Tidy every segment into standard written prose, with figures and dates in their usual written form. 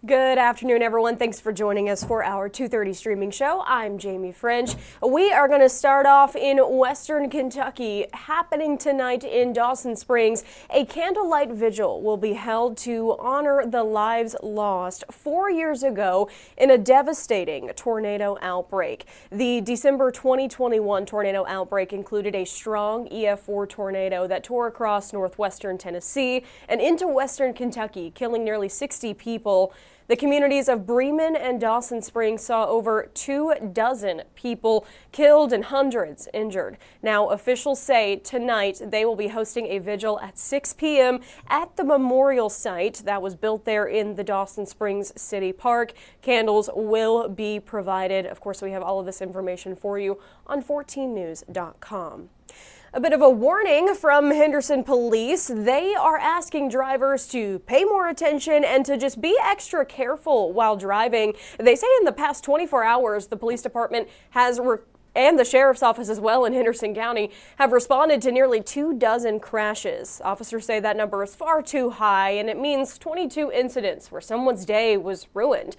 Good afternoon, everyone. Thanks for joining us for our 2:30 streaming show. I'm Jamie French. We are going to start off in Western Kentucky. Happening tonight in Dawson Springs, a candlelight vigil will be held to honor the lives lost 4 years ago in a devastating tornado outbreak. The December 2021 tornado outbreak included a strong EF4 tornado that tore across northwestern Tennessee and into western Kentucky, killing nearly 60 people. The communities of Bremen and Dawson Springs saw over 24 people killed and hundreds injured. Now, officials say tonight they will be hosting a vigil at 6 p.m. at the memorial site that was built there in the Dawson Springs City Park. Candles will be provided. Of course, we have all of this information for you on 14news.com. A bit of a warning from Henderson Police. They are asking drivers to pay more attention and to just be extra careful while driving. They say in the past 24 hours, the police department and the sheriff's office as well in Henderson County have responded to nearly 24 crashes. Officers say that number is far too high, and it means 22 incidents where someone's day was ruined.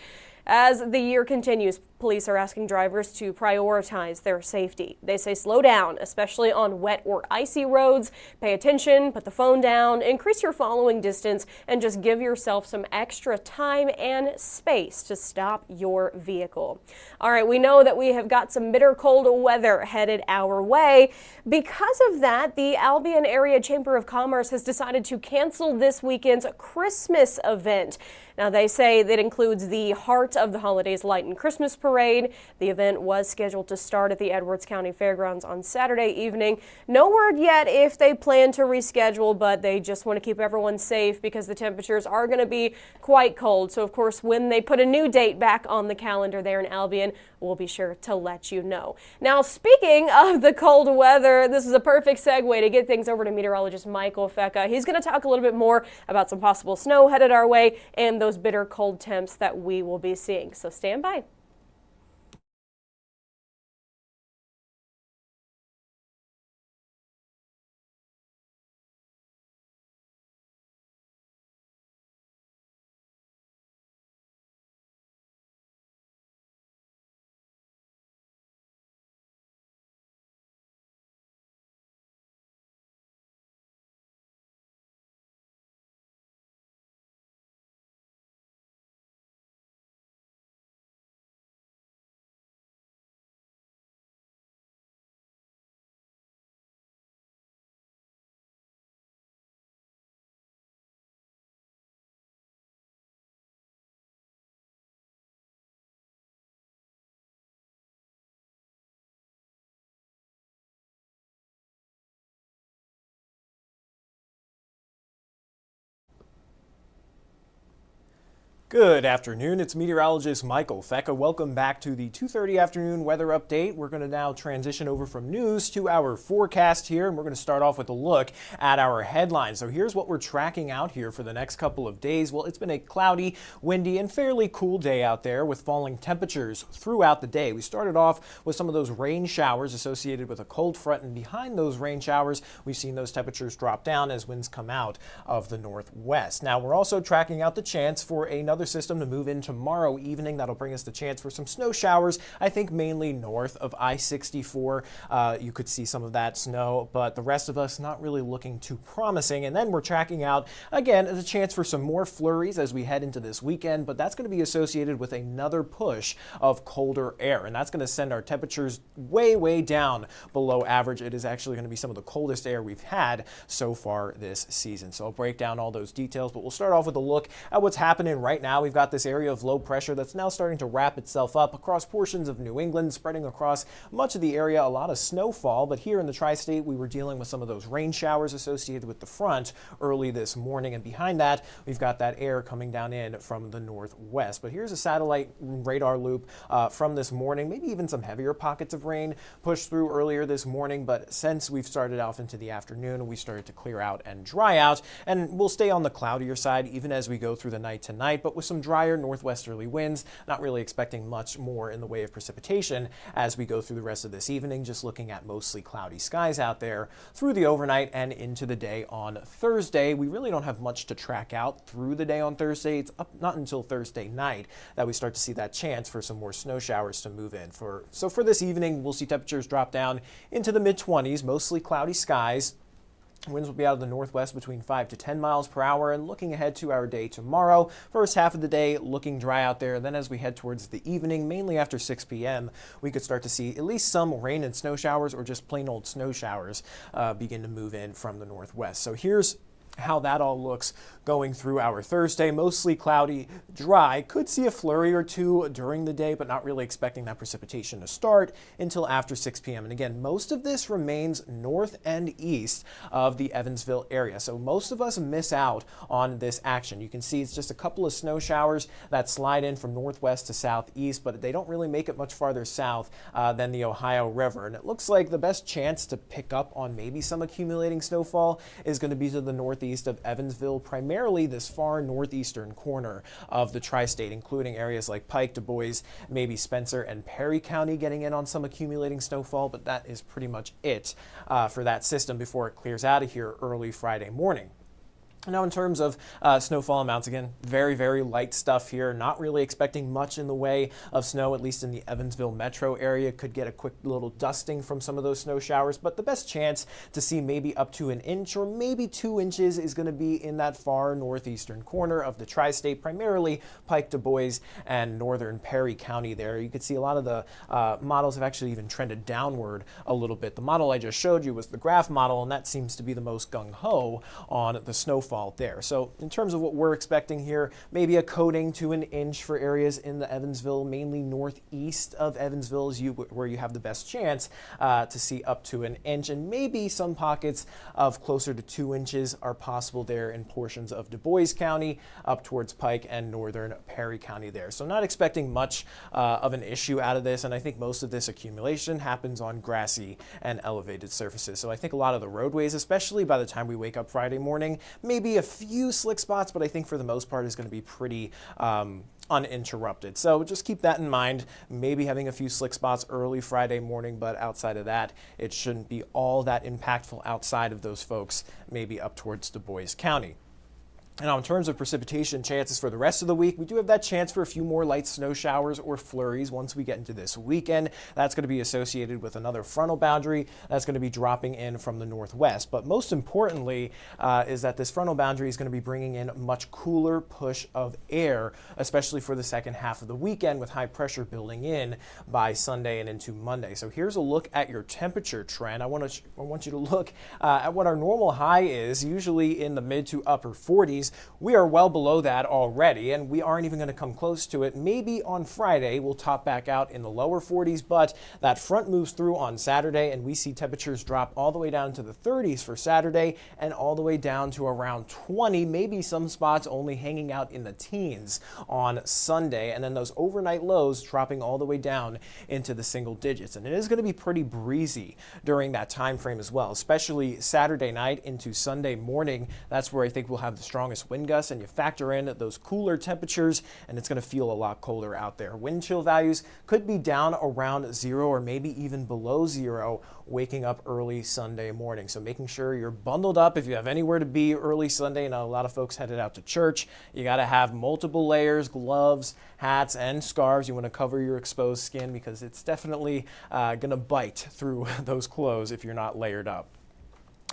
As the year continues, police are asking drivers to prioritize their safety. They say slow down, especially on wet or icy roads. Pay attention, put the phone down, increase your following distance, and just give yourself some extra time and space to stop your vehicle. All right, we know that we have got some bitter cold weather headed our way. Because of that, the Albion Area Chamber of Commerce has decided to cancel this weekend's Christmas event. Now, they say that includes the Heart of the Holidays Light and Christmas Parade. The event was scheduled to start at the Edwards County Fairgrounds on Saturday evening. No word yet if they plan to reschedule, but they just want to keep everyone safe because the temperatures are going to be quite cold. So, of course, when they put a new date back on the calendar there in Albion, we'll be sure to let you know. Now, speaking of the cold weather, this is a perfect segue to get things over to meteorologist Michael Fecca. He's going to talk a little bit more about some possible snow headed our way and those bitter cold temps that we will be seeing. So stand by. Good afternoon, it's meteorologist Michael Fecca. Welcome back to the 2:30 afternoon weather update. We're going to now transition over from news to our forecast here, and we're going to start off with a look at our headlines. So here's what we're tracking out here for the next couple of days. Well, it's been a cloudy, windy, and fairly cool day out there with falling temperatures throughout the day. We started off with some of those rain showers associated with a cold front, and behind those rain showers, we've seen those temperatures drop down as winds come out of the northwest. Now, we're also tracking out the chance for another system to move in tomorrow evening. That'll bring us the chance for some snow showers, I think mainly north of I-64. You could see some of that snow, but the rest of us not really looking too promising. And then we're tracking out, again, the chance for some more flurries as we head into this weekend, but that's going to be associated with another push of colder air, and that's going to send our temperatures way, way down below average. It is actually going to be some of the coldest air we've had so far this season. So I'll break down all those details, but we'll start off with a look at what's happening right now. We've got this area of low pressure that's now starting to wrap itself up across portions of New England, spreading across much of the area. A lot of snowfall, but here in the tri-state, we were dealing with some of those rain showers associated with the front early this morning, and behind that, we've got that air coming down in from the northwest. But here's a satellite radar loop from this morning, maybe even some heavier pockets of rain pushed through earlier this morning, but since we've started off into the afternoon, we started to clear out and dry out, and we'll stay on the cloudier side even as we go through the night tonight, but but with some drier northwesterly winds. Not really expecting much more in the way of precipitation as we go through the rest of this evening. Just looking at mostly cloudy skies out there through the overnight and into the day on Thursday. We really don't have much to track out through the day on Thursday. It's not until Thursday night that we start to see that chance for some more snow showers to move in. So for this evening, we'll see temperatures drop down into the mid-20s, mostly cloudy skies. Winds will be out of the northwest between 5 to 10 miles per hour. And looking ahead to our day tomorrow, first half of the day looking dry out there. Then as we head towards the evening, mainly after 6 p.m., we could start to see at least some rain and snow showers, or just plain old snow showers begin to move in from the northwest. So here's how that all looks going through our Thursday. Mostly cloudy, dry. Could see a flurry or two during the day, but not really expecting that precipitation to start until after 6 p.m. And again, most of this remains north and east of the Evansville area. So most of us miss out on this action. You can see it's just a couple of snow showers that slide in from northwest to southeast, but they don't really make it much farther south than the Ohio River. And it looks like the best chance to pick up on maybe some accumulating snowfall is going to be to the northeast of Evansville, primarily this far northeastern corner of the tri-state, including areas like Pike, Du Bois, maybe Spencer and Perry County getting in on some accumulating snowfall, but that is pretty much it for that system before it clears out of here early Friday morning. Now, in terms of snowfall amounts, again, very, very light stuff here. Not really expecting much in the way of snow, at least in the Evansville metro area. Could get a quick little dusting from some of those snow showers, but the best chance to see maybe up to an inch or maybe 2 inches is going to be in that far northeastern corner of the tri-state, primarily Pike, Du Bois, and northern Perry County there. You could see a lot of the models have actually even trended downward a little bit. The model I just showed you was the graph model, and that seems to be the most gung-ho on the snowfall there. So in terms of what we're expecting here, maybe a coating to an inch for areas in the Evansville, mainly northeast of Evansville is where you have the best chance to see up to an inch, and maybe some pockets of closer to 2 inches are possible there in portions of Du Bois County up towards Pike and northern Perry County there. So not expecting much of an issue out of this, and I think most of this accumulation happens on grassy and elevated surfaces. So I think a lot of the roadways, especially by the time we wake up Friday morning, maybe a few slick spots, but I think for the most part is going to be pretty uninterrupted. So just keep that in mind. Maybe having a few slick spots early Friday morning, but outside of that, it shouldn't be all that impactful outside of those folks, maybe up towards Du Bois County. Now, in terms of precipitation chances for the rest of the week, we do have that chance for a few more light snow showers or flurries once we get into this weekend. That's going to be associated with another frontal boundary that's going to be dropping in from the northwest. But most importantly is that this frontal boundary is going to be bringing in much cooler push of air, especially for the second half of the weekend, with high pressure building in by Sunday and into Monday. So here's a look at your temperature trend. I want you to look at what our normal high is, usually in the mid to upper 40s. We are well below that already, and we aren't even going to come close to it. Maybe on Friday we'll top back out in the lower 40s, but that front moves through on Saturday, and we see temperatures drop all the way down to the 30s for Saturday and all the way down to around 20, maybe some spots only hanging out in the teens on Sunday, and then those overnight lows dropping all the way down into the single digits. And it is going to be pretty breezy during that time frame as well, especially Saturday night into Sunday morning. That's where I think we'll have the strongest wind gusts, and you factor in those cooler temperatures, and it's going to feel a lot colder out there. Wind chill values could be down around 0 or maybe even below 0 waking up early Sunday morning. So making sure you're bundled up if you have anywhere to be early Sunday. Now, a lot of folks headed out to church. You got to have multiple layers, gloves, hats, and scarves. You want to cover your exposed skin because it's definitely going to bite through those clothes if you're not layered up.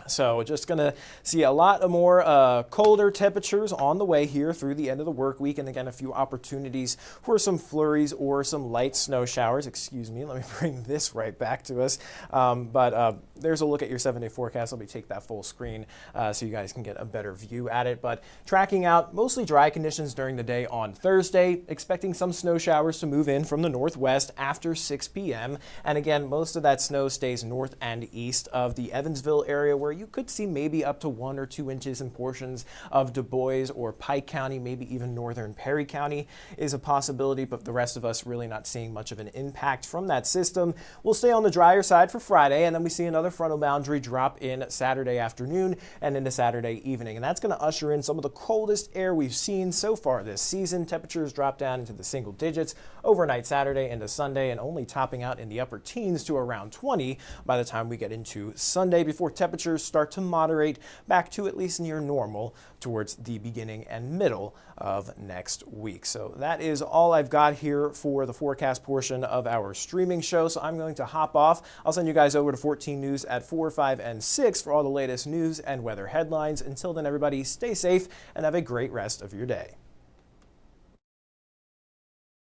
So just going to see a lot more colder temperatures on the way here through the end of the work week. And again, a few opportunities for some flurries or some light snow showers. Excuse me, let me bring this right back to us. But there's a look at your 7-day forecast. Let me take that full screen so you guys can get a better view at it. But tracking out mostly dry conditions during the day on Thursday, expecting some snow showers to move in from the northwest after 6 p.m. And again, most of that snow stays north and east of the Evansville area, where You could see maybe up to 1 or 2 inches in portions of Du Bois or Pike County, maybe even northern Perry County is a possibility, but the rest of us really not seeing much of an impact from that system. We'll stay on the drier side for Friday, and then we see another frontal boundary drop in Saturday afternoon and into Saturday evening, and that's going to usher in some of the coldest air we've seen so far this season. Temperatures drop down into the single digits overnight Saturday into Sunday, and only topping out in the upper teens to around 20 by the time we get into Sunday, before temperatures start to moderate back to at least near normal towards the beginning and middle of next week. So that is all I've got here for the forecast portion of our streaming show. So I'm going to hop off. I'll send you guys over to 14 News at 4, 5, and 6 for all the latest news and weather headlines. Until then, everybody, stay safe and have a great rest of your day.